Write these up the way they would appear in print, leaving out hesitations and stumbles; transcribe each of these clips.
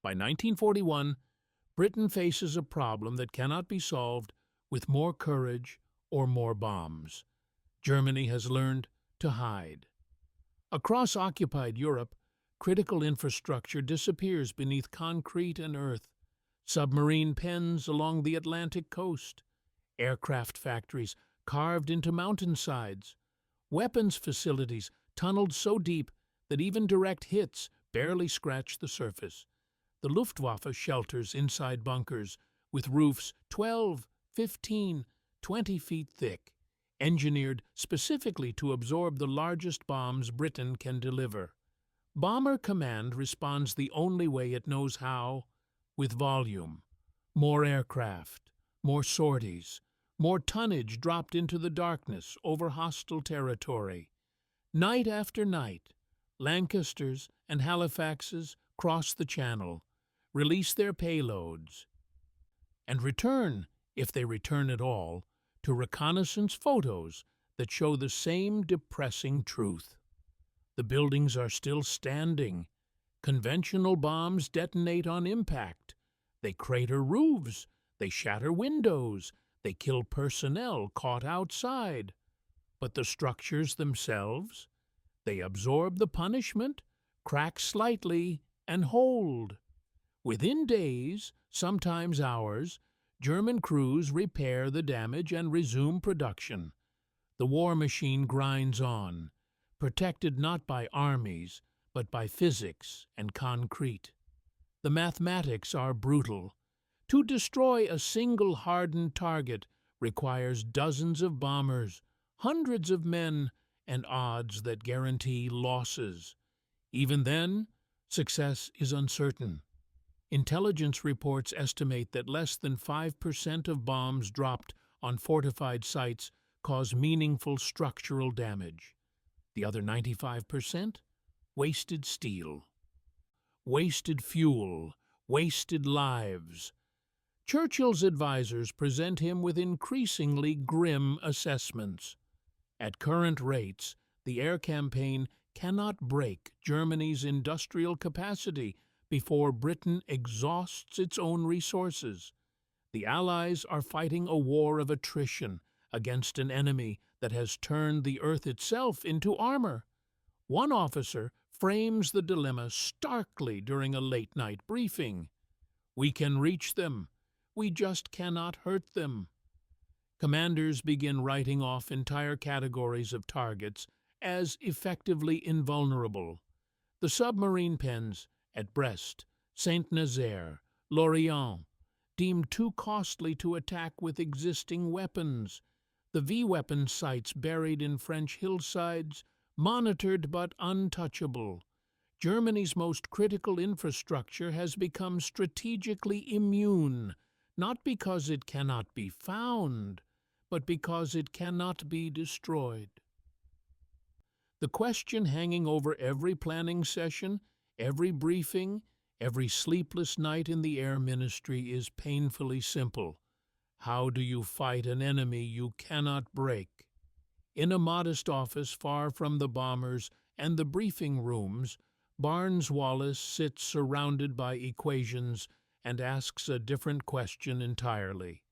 By 1941, Britain faces a problem that cannot be solved with more courage or more bombs. Germany has learned to hide. Across occupied Europe, critical infrastructure disappears beneath concrete and earth. Submarine pens along the Atlantic coast, aircraft factories carved into mountainsides, weapons facilities tunneled so deep that even direct hits barely scratch the surface. The Luftwaffe shelters inside bunkers with roofs 12, 15, 20 feet thick, engineered specifically to absorb the largest bombs Britain can deliver. Bomber Command responds the only way it knows how, with volume. More aircraft, more sorties, more tonnage dropped into the darkness over hostile territory. Night after night, Lancasters and Halifaxes cross the Channel, release their payloads, and return, if they return at all, to reconnaissance photos that show the same depressing truth. The buildings are still standing. Conventional bombs detonate on impact. They crater roofs. They shatter windows. They kill personnel caught outside. But the structures themselves, they absorb the punishment, crack slightly, and hold. Within days, sometimes hours, German crews repair the damage and resume production. The war machine grinds on, protected not by armies, but by physics and concrete. The mathematics are brutal. To destroy a single hardened target requires dozens of bombers, hundreds of men, and odds that guarantee losses. Even then, success is uncertain. Intelligence reports estimate that less than 5% of bombs dropped on fortified sites cause meaningful structural damage. The other 95%? Wasted steel, wasted fuel, wasted lives. Churchill's advisors present him with increasingly grim assessments. At current rates, the air campaign cannot break Germany's industrial capacity before Britain exhausts its own resources. The Allies are fighting a war of attrition against an enemy that has turned the earth itself into armor. One officer frames the dilemma starkly during a late-night briefing. We can reach them. We just cannot hurt them. Commanders begin writing off entire categories of targets as effectively invulnerable. The submarine pens at Brest, Saint-Nazaire, Lorient, deemed too costly to attack with existing weapons. The V-weapon sites buried in French hillsides, monitored but untouchable. Germany's most critical infrastructure has become strategically immune, not because it cannot be found, but because it cannot be destroyed. The question hanging over every planning session, every briefing, every sleepless night in the Air Ministry is painfully simple. How do you fight an enemy you cannot break? In a modest office far from the bombers and the briefing rooms, Barnes Wallis sits surrounded by equations and asks a different question entirely,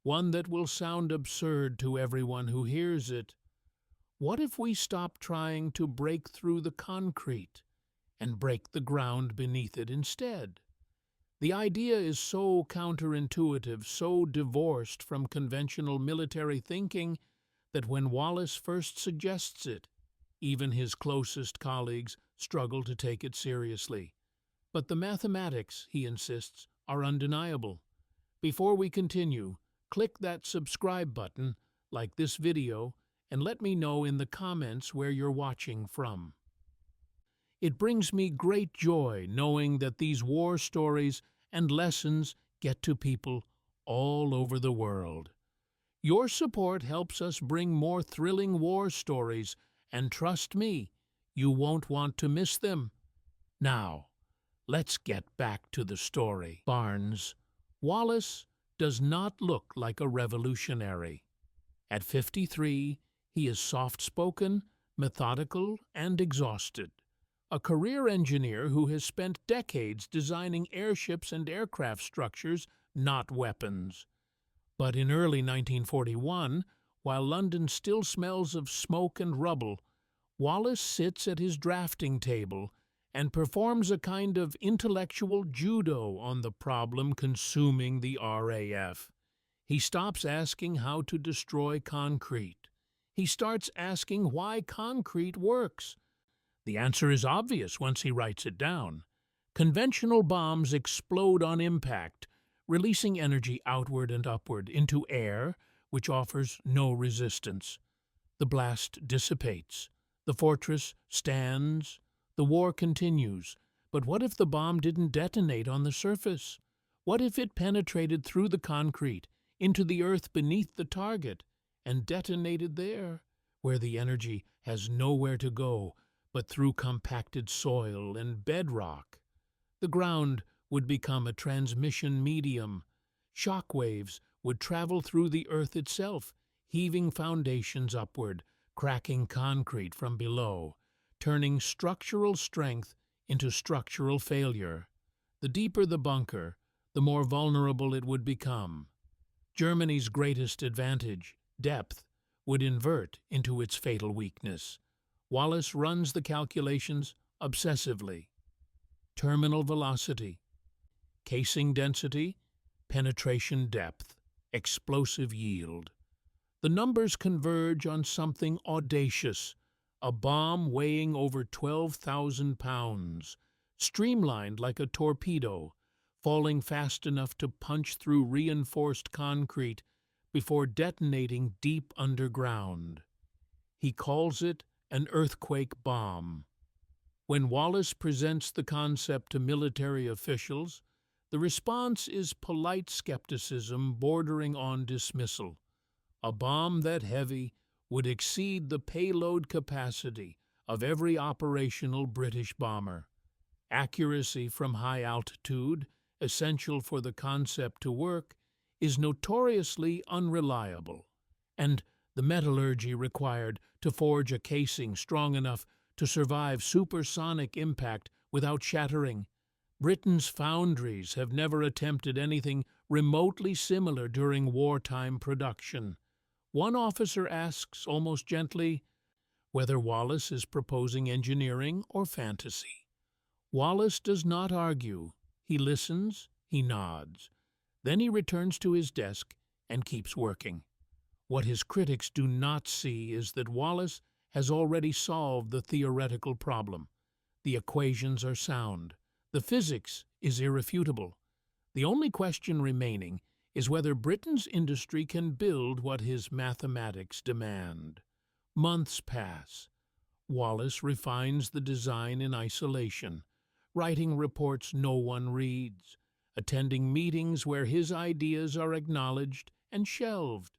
one that will sound absurd to everyone who hears it. What if we stop trying to break through the concrete and break the ground beneath it instead? The idea is so counterintuitive, so divorced from conventional military thinking, that when Wallis first suggests it, even his closest colleagues struggle to take it seriously. But the mathematics, he insists, are undeniable. Before we continue, click that subscribe button, like this video, and let me know in the comments where you're watching from. It brings me great joy knowing that these war stories and lessons get to people all over the world. Your support helps us bring more thrilling war stories, and trust me, you won't want to miss them. Now, let's get back to the story. Barnes Wallis does not look like a revolutionary. At 53, he is soft-spoken, methodical, and exhausted. a career engineer who has spent decades designing airships and aircraft structures, not weapons. But in early 1941, while London still smells of smoke and rubble, Wallis sits at his drafting table and performs a kind of intellectual judo on the problem consuming the RAF. He stops asking how to destroy concrete. He starts asking why concrete works. The answer is obvious once he writes it down. Conventional bombs explode on impact, releasing energy outward and upward into air, which offers no resistance. The blast dissipates. The fortress stands. The war continues. But what if the bomb didn't detonate on the surface? What if it penetrated through the concrete, into the earth beneath the target, and detonated there, where the energy has nowhere to go but through compacted soil and bedrock? The ground would become a transmission medium. Shockwaves would travel through the earth itself, heaving foundations upward, cracking concrete from below, turning structural strength into structural failure. The deeper the bunker, the more vulnerable it would become. Germany's greatest advantage, depth, would invert into its fatal weakness. Wallis runs the calculations obsessively. Terminal velocity, casing density, penetration depth, explosive yield. The numbers converge on something audacious, a bomb weighing over 12,000 pounds, streamlined like a torpedo, falling fast enough to punch through reinforced concrete before detonating deep underground. He calls it an earthquake bomb. When Wallis presents the concept to military officials, the response is polite skepticism bordering on dismissal. A bomb that heavy would exceed the payload capacity of every operational British bomber. Accuracy from high altitude, essential for the concept to work, is notoriously unreliable, and the metallurgy required to forge a casing strong enough to survive supersonic impact without shattering. Britain's foundries have never attempted anything remotely similar during wartime production. One officer asks, almost gently, whether Wallis is proposing engineering or fantasy. Wallis does not argue. He listens, he nods. Then he returns to his desk and keeps working. What his critics do not see is that Wallis has already solved the theoretical problem. The equations are sound. The physics is irrefutable. The only question remaining is whether Britain's industry can build what his mathematics demand. Months pass. Wallis refines the design in isolation, writing reports no one reads, attending meetings where his ideas are acknowledged and shelved.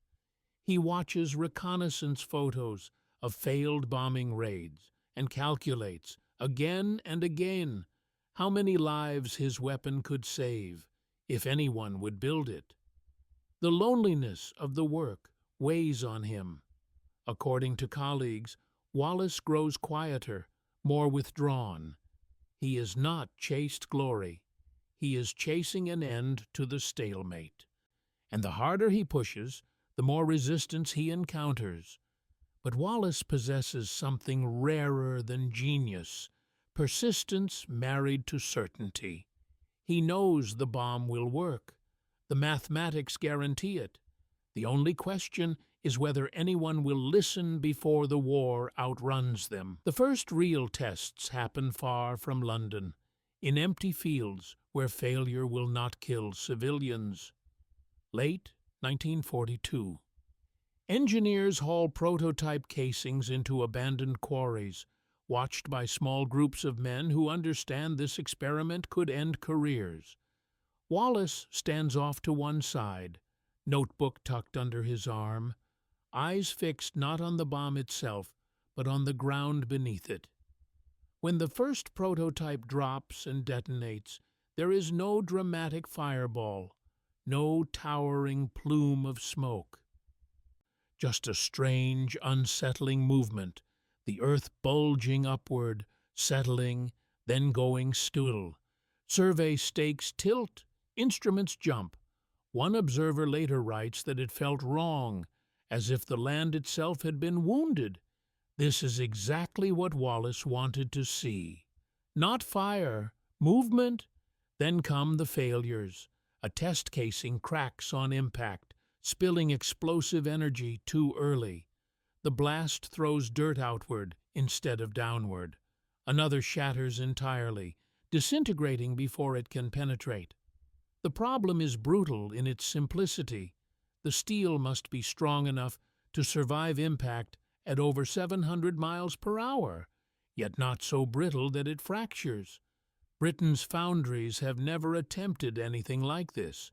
He watches reconnaissance photos of failed bombing raids and calculates, again and again, how many lives his weapon could save, if anyone would build it. The loneliness of the work weighs on him. According to colleagues, Wallis grows quieter, more withdrawn. He is not chased glory. He is chasing an end to the stalemate. And the harder he pushes, the more resistance he encounters. But Wallis possesses something rarer than genius, persistence married to certainty. He knows the bomb will work. The mathematics guarantee it. The only question is whether anyone will listen before the war outruns them. The first real tests happen far from London, in empty fields where failure will not kill civilians. Late 1942. Engineers haul prototype casings into abandoned quarries, watched by small groups of men who understand this experiment could end careers. Wallis stands off to one side, notebook tucked under his arm, eyes fixed not on the bomb itself, but on the ground beneath it. When the first prototype drops and detonates, there is no dramatic fireball, no towering plume of smoke. Just a strange, unsettling movement, the earth bulging upward, settling, then going still. Survey stakes tilt, instruments jump. One observer later writes that it felt wrong, as if the land itself had been wounded. This is exactly what Wallis wanted to see. Not fire, movement. Then come the failures. A test casing cracks on impact, spilling explosive energy too early. The blast throws dirt outward instead of downward. Another shatters entirely, disintegrating before it can penetrate. The problem is brutal in its simplicity. The steel must be strong enough to survive impact at over 700 miles per hour, yet not so brittle that it fractures. Britain's foundries have never attempted anything like this.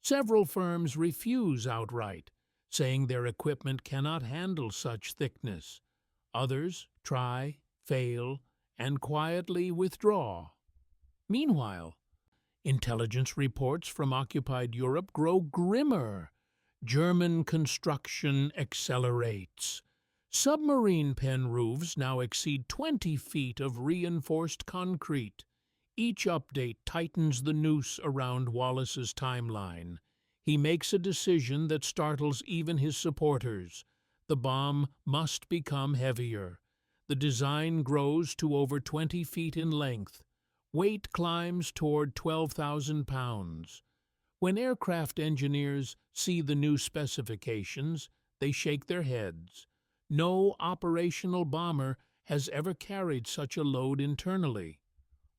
Several firms refuse outright, saying their equipment cannot handle such thickness. Others try, fail, and quietly withdraw. Meanwhile, intelligence reports from occupied Europe grow grimmer. German construction accelerates. Submarine pen roofs now exceed 20 feet of reinforced concrete. Each update tightens the noose around Wallis's timeline. He makes a decision that startles even his supporters. The bomb must become heavier. The design grows to over 20 feet in length. Weight climbs toward 12,000 pounds. When aircraft engineers see the new specifications, they shake their heads. No operational bomber has ever carried such a load internally.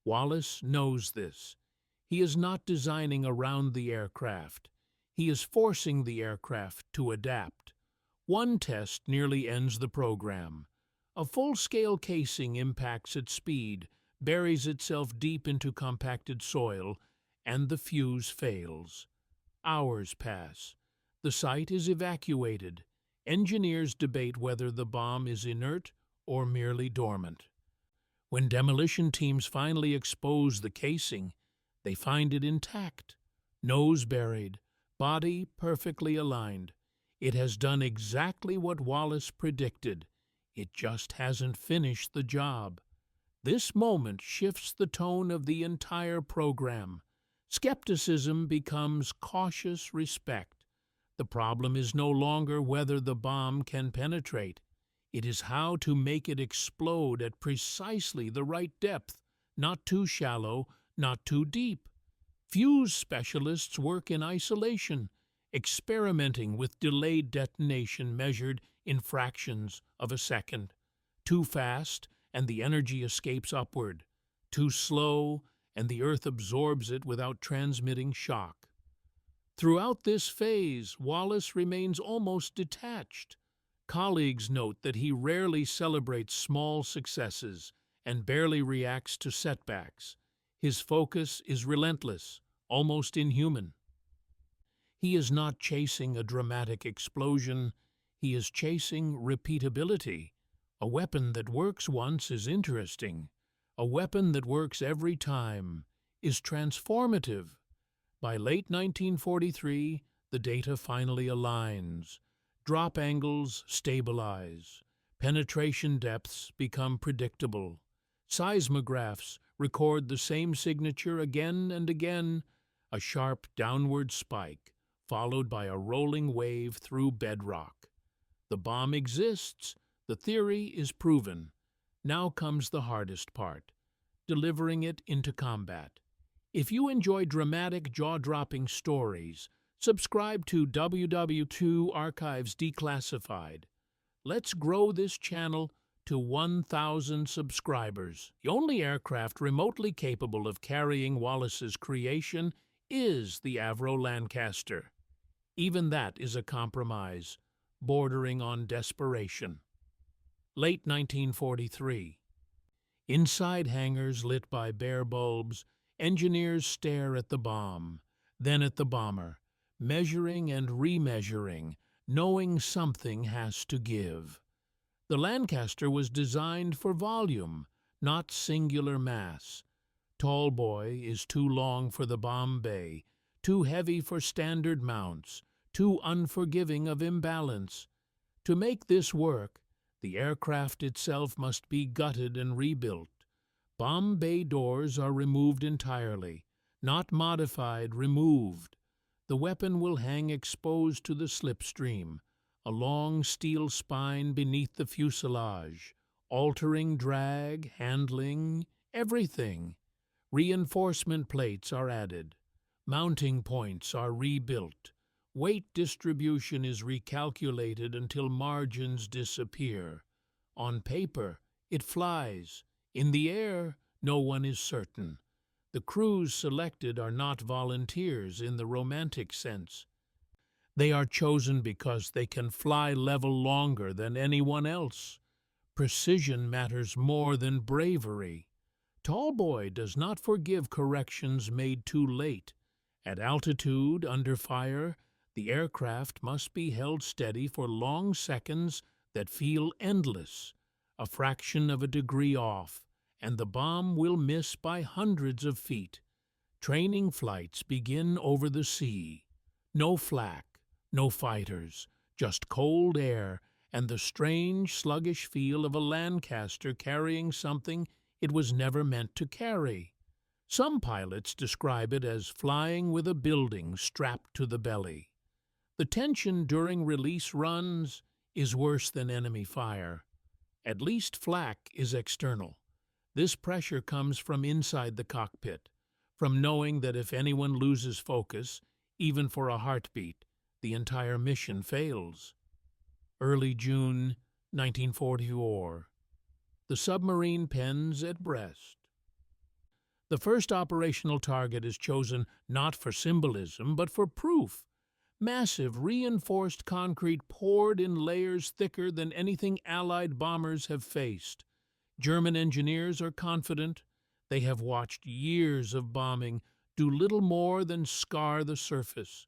Wallis knows this. He is not designing around the aircraft. He is forcing the aircraft to adapt. One test nearly ends the program. A full-scale casing impacts at speed, buries itself deep into compacted soil, and the fuse fails. Hours pass. The site is evacuated. Engineers debate whether the bomb is inert or merely dormant. When demolition teams finally expose the casing, they find it intact, nose buried, body perfectly aligned. It has done exactly what Wallis predicted. It just hasn't finished the job. This moment shifts the tone of the entire program. Skepticism becomes cautious respect. The problem is no longer whether the bomb can penetrate. It is how to make it explode at precisely the right depth, not too shallow, not too deep. Fuse specialists work in isolation, experimenting with delayed detonation measured in fractions of a second. Too fast, and the energy escapes upward. Too slow, and the Earth absorbs it without transmitting shock. Throughout this phase, Wallis remains almost detached. Colleagues note that he rarely celebrates small successes and barely reacts to setbacks. His focus is relentless, almost inhuman. He is not chasing a dramatic explosion. He is chasing repeatability. A weapon that works once is interesting. A weapon that works every time is transformative. By late 1943, the data finally aligns. Drop angles stabilize. Penetration depths become predictable. Seismographs record the same signature again and again, a sharp downward spike, followed by a rolling wave through bedrock. The bomb exists. The theory is proven. Now comes the hardest part, delivering it into combat. If you enjoy dramatic, jaw-dropping stories, subscribe to WW2 Archives Declassified. Let's grow this channel to 1,000 subscribers. The only aircraft remotely capable of carrying Wallis's creation is the RAF Lancaster. Even that is a compromise, bordering on desperation. Late 1943. Inside hangars lit by bare bulbs, engineers stare at the bomb, then at the bomber, measuring and remeasuring, knowing something has to give. The Lancaster was designed for volume, not singular mass. Tallboy is too long for the bomb bay, too heavy for standard mounts, too unforgiving of imbalance. To make this work, the aircraft itself must be gutted and rebuilt. Bomb bay doors are removed entirely, not modified, removed. The weapon will hang exposed to the slipstream, a long steel spine beneath the fuselage, altering drag, handling, everything. Reinforcement plates are added. Mounting points are rebuilt. Weight distribution is recalculated until margins disappear. On paper, it flies. In the air, no one is certain. The crews selected are not volunteers in the romantic sense. They are chosen because they can fly level longer than anyone else. Precision matters more than bravery. Tallboy does not forgive corrections made too late. At altitude, under fire, the aircraft must be held steady for long seconds that feel endless. A fraction of a degree off, and the bomb will miss by hundreds of feet. Training flights begin over the sea. No flak, no fighters, just cold air and the strange, sluggish feel of a Lancaster carrying something it was never meant to carry. Some pilots describe it as flying with a building strapped to the belly. The tension during release runs is worse than enemy fire. At least flak is external. This pressure comes from inside the cockpit, from knowing that if anyone loses focus, even for a heartbeat, the entire mission fails. Early June 1944. The submarine pens at Brest. The first operational target is chosen not for symbolism, but for proof. Massive reinforced concrete poured in layers thicker than anything Allied bombers have faced. German engineers are confident. They have watched years of bombing do little more than scar the surface.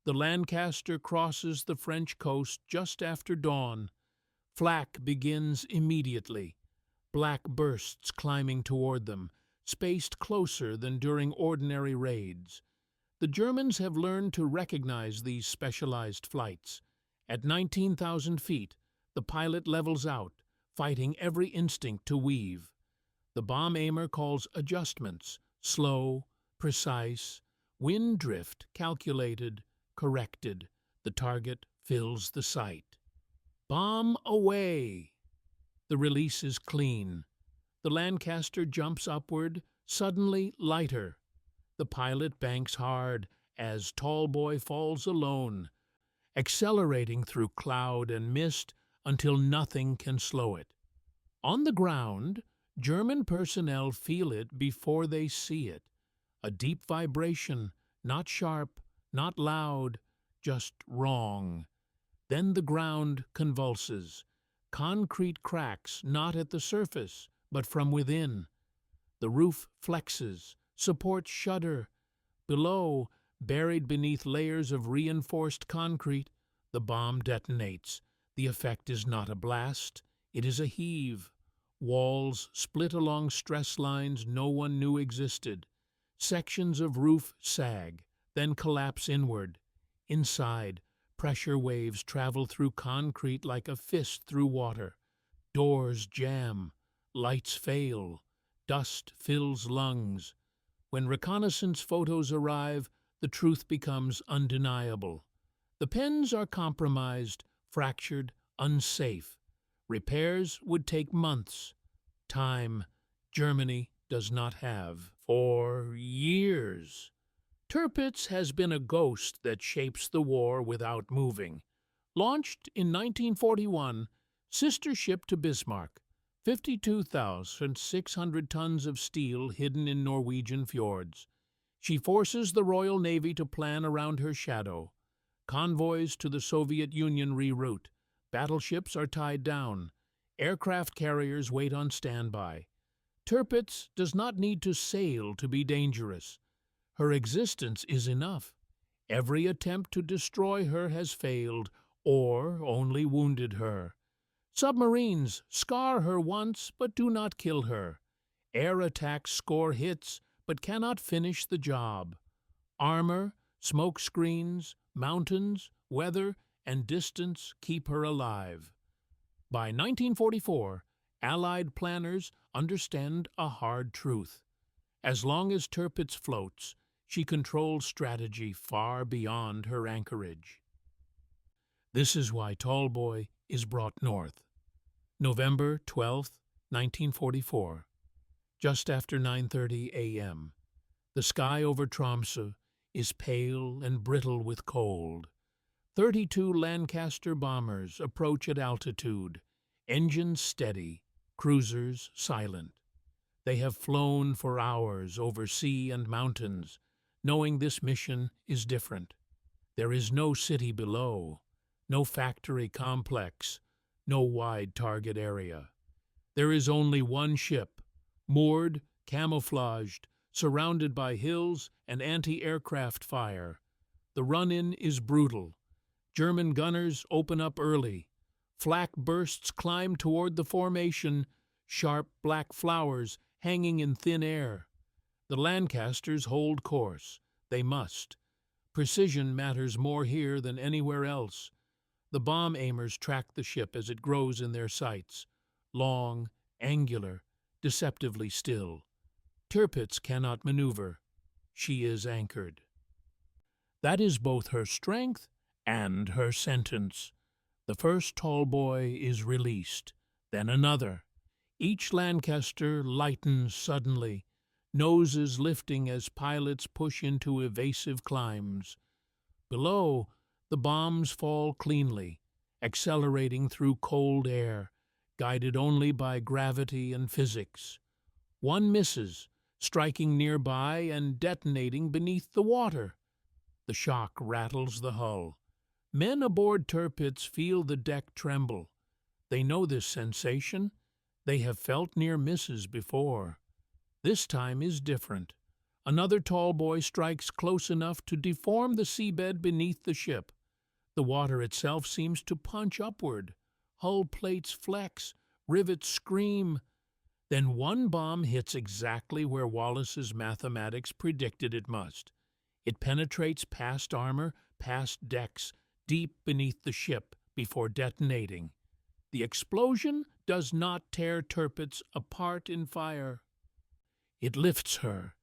The Lancaster crosses the French coast just after dawn. Flak begins immediately. Black bursts climbing toward them, spaced closer than during ordinary raids. The Germans have learned to recognize these specialized flights. At 19,000 feet, the pilot levels out, fighting every instinct to weave. The bomb aimer calls adjustments, slow, precise, wind drift calculated, corrected. The target fills the sight. Bomb away! The release is clean. The Lancaster jumps upward, suddenly lighter. The pilot banks hard as Tallboy falls alone, accelerating through cloud and mist until nothing can slow it. On the ground, German personnel feel it before they see it. A deep vibration, not sharp, not loud, just wrong. Then the ground convulses. Concrete cracks not at the surface, but from within. The roof flexes, supports shudder. Below, buried beneath layers of reinforced concrete, the bomb detonates. The effect is not a blast, it is a heave. Walls split along stress lines no one knew existed. Sections of roof sag, then collapse inward. Inside, pressure waves travel through concrete like a fist through water. Doors jam, lights fail, dust fills lungs. When reconnaissance photos arrive, the truth becomes undeniable. The pens are compromised, fractured, unsafe. Repairs would take months. Time Germany does not have. For years. Tirpitz has been a ghost that shapes the war without moving. Launched in 1941, sister ship to Bismarck, 52,600 tons of steel hidden in Norwegian fjords. She forces the Royal Navy to plan around her shadow. Convoys to the Soviet Union reroute. Battleships are tied down. Aircraft carriers wait on standby. Tirpitz does not need to sail to be dangerous. Her existence is enough. Every attempt to destroy her has failed or only wounded her. Submarines scar her once but do not kill her. Air attacks score hits but cannot finish the job. Armor, smoke screens, mountains, weather, and distance keep her alive. By 1944, Allied planners understand a hard truth. As long as Tirpitz floats, she controls strategy far beyond her anchorage. This is why Tallboy is brought north. November 12, 1944, just after 9:30 a.m. The sky over Tromsø is pale and brittle with cold. 32 Lancaster bombers approach at altitude, engines steady, cruisers silent. They have flown for hours over sea and mountains, knowing this mission is different. There is no city below, no factory complex, no wide target area. There is only one ship, moored, camouflaged, surrounded by hills and anti-aircraft fire. The run-in is brutal. German gunners open up early. Flak bursts climb toward the formation, sharp black flowers hanging in thin air. The Lancasters hold course. They must. Precision matters more here than anywhere else. The bomb aimers track the ship as it grows in their sights. Long, angular, deceptively still. Tirpitz cannot maneuver. She is anchored. That is both her strength and her sentence. The first Tallboy is released, then another. Each Lancaster lightens suddenly, noses lifting as pilots push into evasive climbs. Below, the bombs fall cleanly, accelerating through cold air, guided only by gravity and physics. One misses, striking nearby and detonating beneath the water. The shock rattles the hull. Men aboard Tirpitz feel the deck tremble. They know this sensation. They have felt near misses before. This time is different. Another Tallboy strikes close enough to deform the seabed beneath the ship. The water itself seems to punch upward. Hull plates flex, rivets scream. Then one bomb hits exactly where Wallis's mathematics predicted it must. It penetrates past armor, past decks, deep beneath the ship before detonating. The explosion does not tear Tirpitz apart in fire. It lifts her.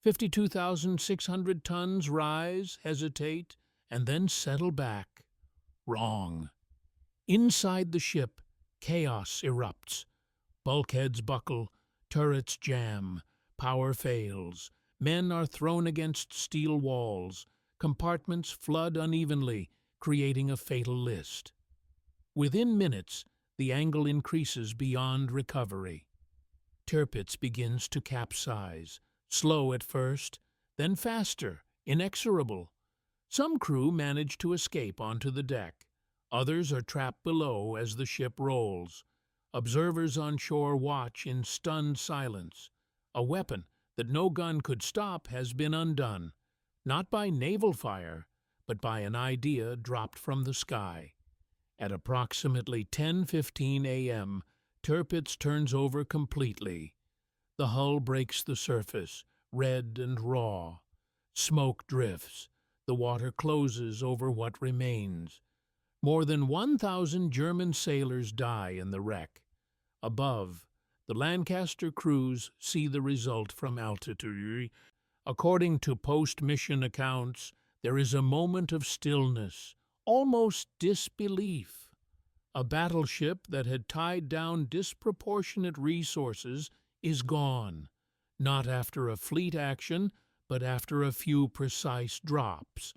52,600 tons rise, hesitate, and then settle back. Wrong. Inside the ship, chaos erupts. Bulkheads buckle, turrets jam, power fails. Men are thrown against steel walls. Compartments flood unevenly, creating a fatal list. Within minutes, the angle increases beyond recovery. Tirpitz begins to capsize, slow at first, then faster, inexorable. Some crew manage to escape onto the deck. Others are trapped below as the ship rolls. Observers on shore watch in stunned silence. A weapon that no gun could stop has been undone, not by naval fire, but by an idea dropped from the sky. At approximately 10:15 a.m., Tirpitz turns over completely. The hull breaks the surface, red and raw. Smoke drifts. The water closes over what remains. More than 1,000 German sailors die in the wreck. Above, the Lancaster crews see the result from altitude. According to post-mission accounts, there is a moment of stillness, almost disbelief. A battleship that had tied down disproportionate resources is gone, not after a fleet action, but after a few precise drops.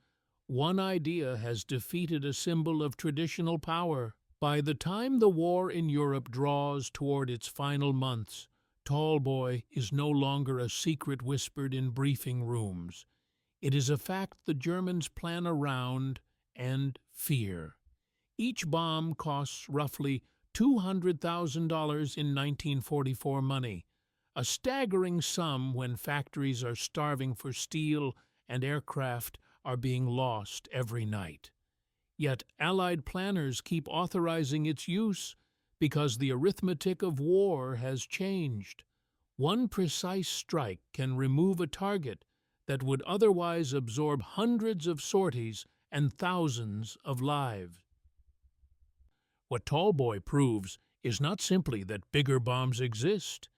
One idea has defeated a symbol of traditional power. By the time the war in Europe draws toward its final months, Tallboy is no longer a secret whispered in briefing rooms. It is a fact the Germans plan around and fear. Each bomb costs roughly $200,000 in 1944 money, a staggering sum when factories are starving for steel and aircraft are being lost every night. Yet Allied planners keep authorizing its use because the arithmetic of war has changed. One precise strike can remove a target that would otherwise absorb hundreds of sorties and thousands of lives. What Tallboy proves is not simply that bigger bombs exist.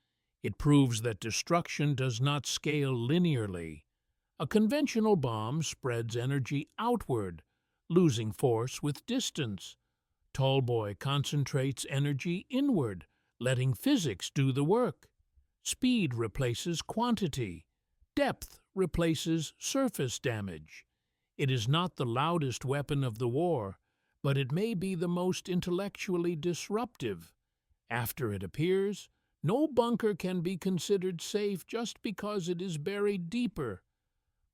It proves that destruction does not scale linearly. A conventional bomb spreads energy outward, losing force with distance. Tallboy concentrates energy inward, letting physics do the work. Speed replaces quantity. Depth replaces surface damage. It is not the loudest weapon of the war, but it may be the most intellectually disruptive. After it appears, no bunker can be considered safe just because it is buried deeper.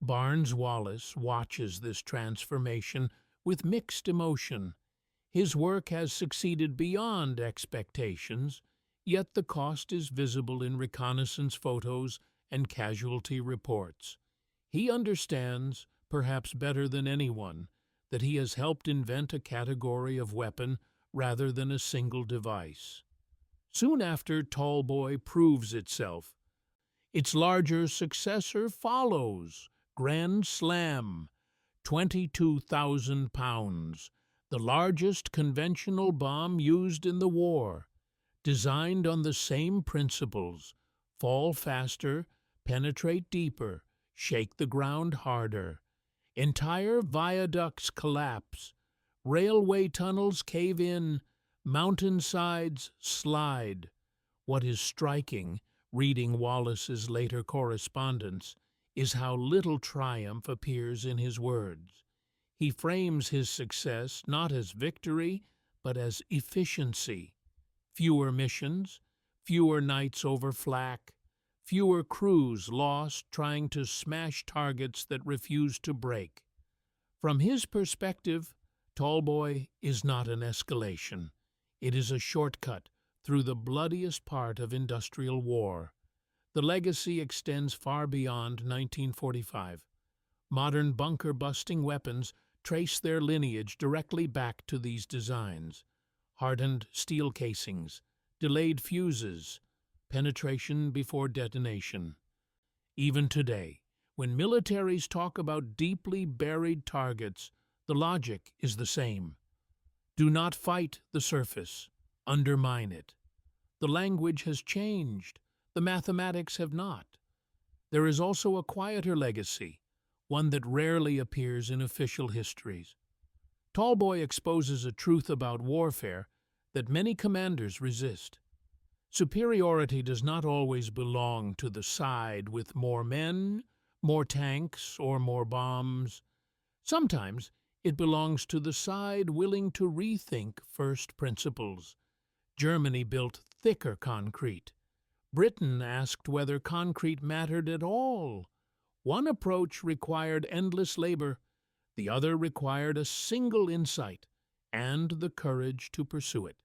Barnes Wallis watches this transformation with mixed emotion. His work has succeeded beyond expectations, yet the cost is visible in reconnaissance photos and casualty reports. He understands, perhaps better than anyone, that he has helped invent a category of weapon rather than a single device. Soon after Tallboy proves itself, its larger successor follows. Grand Slam, 22,000 pounds, the largest conventional bomb used in the war. Designed on the same principles: fall faster, penetrate deeper, shake the ground harder. Entire viaducts collapse, railway tunnels cave in, mountainsides slide. What is striking, reading Wallis's later correspondence, is how little triumph appears in his words. He frames his success not as victory, but as efficiency. Fewer missions, fewer nights over flak, fewer crews lost trying to smash targets that refuse to break. From his perspective, Tallboy is not an escalation. It is a shortcut through the bloodiest part of industrial war. The legacy extends far beyond 1945. Modern bunker-busting weapons trace their lineage directly back to these designs: hardened steel casings, delayed fuses, penetration before detonation. Even today, when militaries talk about deeply buried targets, the logic is the same. Do not fight the surface, undermine it. The language has changed, the mathematics have not. There is also a quieter legacy, one that rarely appears in official histories. Tallboy exposes a truth about warfare that many commanders resist. Superiority does not always belong to the side with more men, more tanks, or more bombs. Sometimes it belongs to the side willing to rethink first principles. Germany built thicker concrete. Britain asked whether concrete mattered at all. One approach required endless labor, the other required a single insight and the courage to pursue it.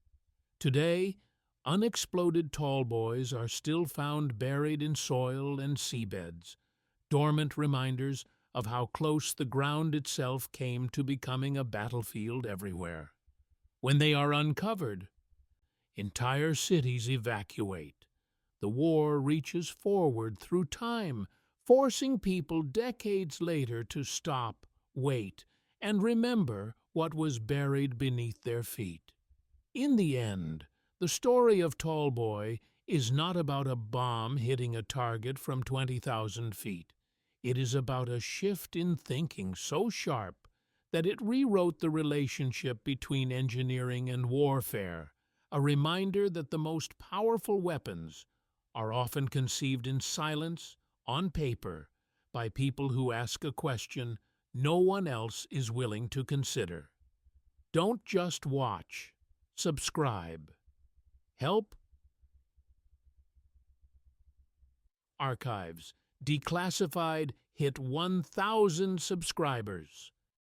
Today, unexploded Tallboys are still found buried in soil and seabeds, dormant reminders of how close the ground itself came to becoming a battlefield everywhere. When they are uncovered, entire cities evacuate. The war reaches forward through time, forcing people decades later to stop, wait, and remember what was buried beneath their feet. In the end, the story of Tallboy is not about a bomb hitting a target from 20,000 feet. It is about a shift in thinking so sharp that it rewrote the relationship between engineering and warfare, a reminder that the most powerful weapons are often conceived in silence, on paper, by people who ask a question no one else is willing to consider. Don't just watch. Subscribe. Help Archives Declassified hit 1,000 subscribers.